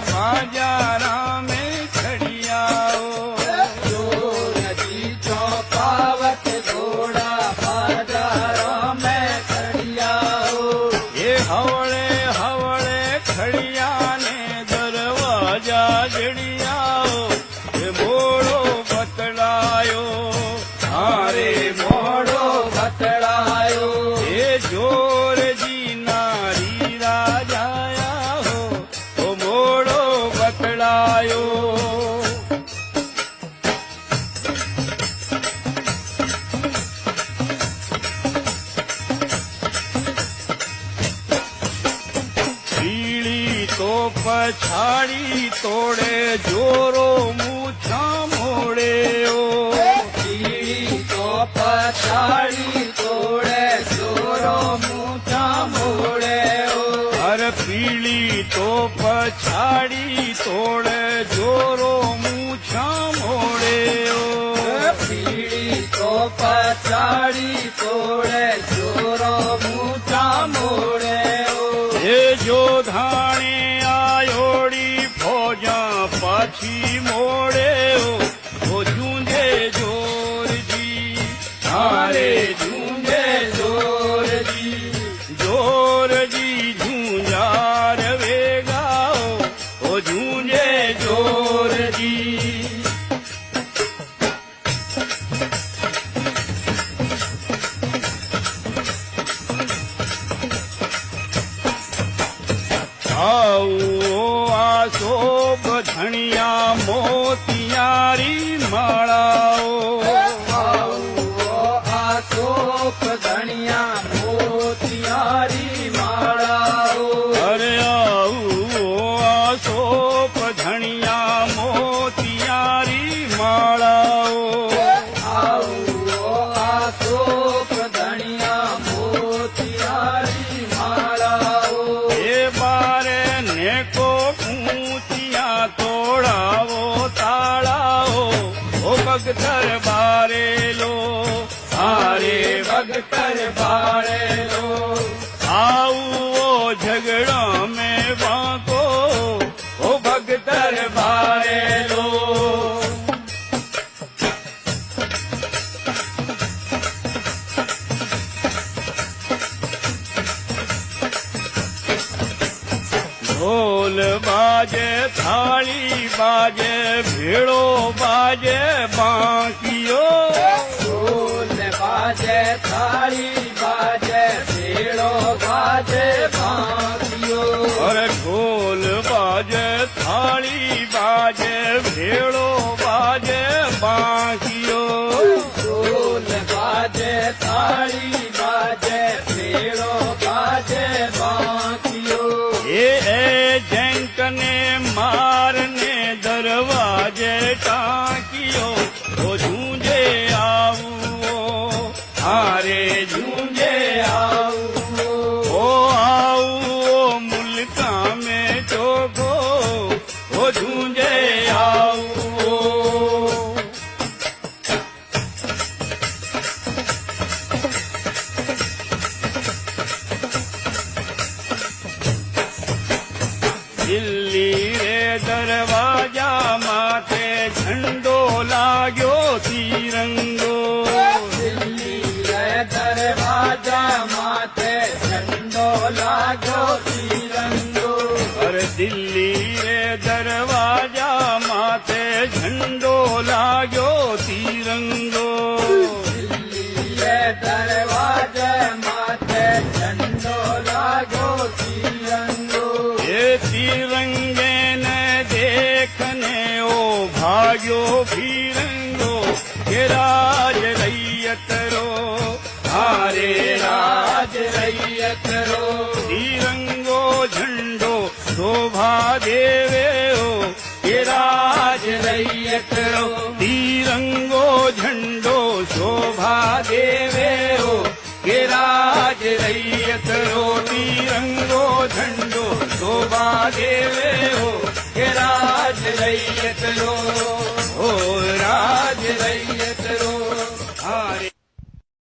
बाजारा में खड़ियाओ नदी चौपावत घोड़ा बाजारों में खड़ियाओ ये हवड़े हवड़े खड़िया ने दरवाजा जड़ियाओ ये मोड़ो बतलायो हारे मोड़ो बतलायो ये जोर जी नारी राजाया हो तो मोड़ो बतलायो पीड़ी तो पछाड़ी तोड़े जोरो मूछा मोड़े ओ पीड़ी तो पछाड़ी तोड़े जोरो मूछा मोड़े ओ हर पीड़ी तो पछाड़ी तोड़े जोरो मूछा मोड़े ओ पीड़ी तो पछाड़ी तोड़े जोरो मूछा मोड़े ओ ये जो धाणे आयोड़ी फौजा पाछी मोड़े ओ वो झूंझे जोर जी हारे झूंझे जोर जी झूंझार वेगाओ वो झूंझे जोर जी आओ आसो बधनिया मोतियारी माड़ाओ आसोप धनिया मोतियारी माड़ाओ अरे आओ आसो बधनिया मोतियारी माड़ाओ आसोप धनिया मोतियारी माड़ाओ ये बारे ने को ऊंचिया तोड़ाओ ताड़ाओ ओ भगतर बारे लो हारे भगतर बारे लो आओ ओ झगड़ा में बाको ओ भगतर बारे लो ढोल बाजे थाली बाजे भेड़ो बाजे बांकियो ढोल बाजे थाली बाजे भेड़ो बाजे बांकियो और ढोल बाजे थाली बाजे भेड़ो बाजे बांकियो ढोल बाजे थाली बाजे भेड़ो बाजे बांकियो ये जैंक ने मारने दरवाजे टांकियो वो झूंझे आओ हारे झूंझे आओ ओ आओ मुल्का में चोको वो झूंझे आओ दिल्ली रे दरवाजा माथे झंडो लाग्यो तिरंगो दिल्ली रे दरवाजा माथे झंडो लागो तिरंगो अरे दिल्ली रे दरवाजा माथे झंडो लाग्यो तिरंगो दिल्ली रे दरवाजा माथे झंडो लागो तिरंगो ये तिरंगे ने देखने ओ भाग्यो भीरंगो के राज रैयत रो हारे राज रैयत रो तिरंगो झंडो शोभा देवे ओ के राज रैयत रो तिरंगो झंडो शोभा देवे ओ के राज रैयत रो तिरंगो झंडो शोभा देवे हो के राज रैयत रो ओ राज रैयत